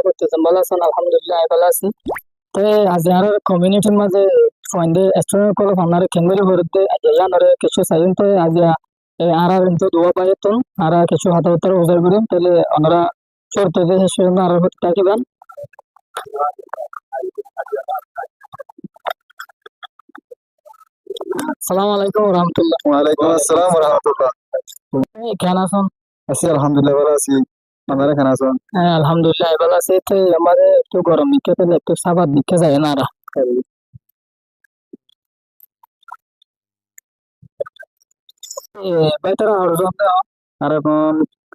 করতেছেন ভালো আছেন? আলহামদুলিল্লাহ আমি ভালো আছি। তো আজ আর কমিউনিটির মাঝে ফয়েন্ডে স্টুডেন্ট কল আপনার কেন্দ্রের বিরুদ্ধে আজ কিছু চাইন তো আজ আর কিন্তু দোয়া পাইতন আর কিছু হাতাহতার উজার করেন তাহলে ওনারা চলতে যে শেষ পর্যন্ত আর থাকিবেন। আসসালামু আলাইকুম রহমতুল্লাহ। ওয়ালাইকুম আসসালাম ওয়া রাহমাতুল্লাহ। কেন আছেন? আছি আলহামদুলিল্লাহ ভালো আছি। আপনারা কেমন আছেন? হ্যাঁ আলহামদুলিল্লাহ আমি ভালো আছি। তো আমাদের একটু গরম দিকে তাহলে একটু সাবাদ দিকে যায় না আর বেটারা অর্জন আর এখন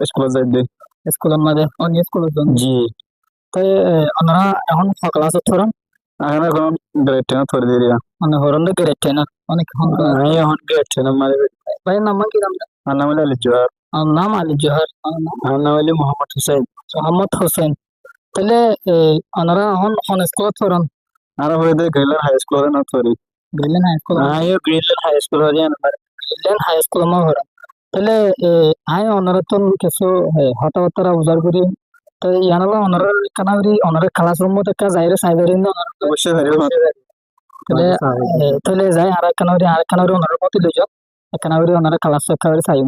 স্কুলে যাই দিই। স্কুলের মাঝে অন্য স্কুলের জন্য জি। তো ওনারা এখন ক্লাসে ধরেন এখন গ্রেড 10 ধরে দিই। মানে হরন্দে গ্রেড টেন অনেক আমি এখন গ্রেড 10 মানে ভাইয়ের নাম কি নাম? আমার নাম হলো আলী জোহার। আমার নাম আলী জোহর। আমার নাম হলো মোহাম্মদ হুসাইন। মোহাম্মদ হোসেন। তাহলে ওনারা এখন কোন স্কুলত পড়েন? আর হইতে গ্রিলের হাই স্কুলে না ধরি। গ্রিলেন হাই স্কুল। আমিও গ্রিলের হাই স্কুল হরি আনবার। গ্রিলেন হাই স্কুল মা পড়েন। তাহলে আই ওনারা তো কিছু হতাহতরা উজার করি তো ইয়ানালা ওনারা কানাবরি ওনারা ক্লাসরুম মধ্যে একটা যাইরে সাইবারি না অবশ্যই হারিও না। তাহলে তাহলে যাই আর কানাবরি ওনারা মতে লই যাও কানাবরি ওনারা ক্লাস একেবারে চাই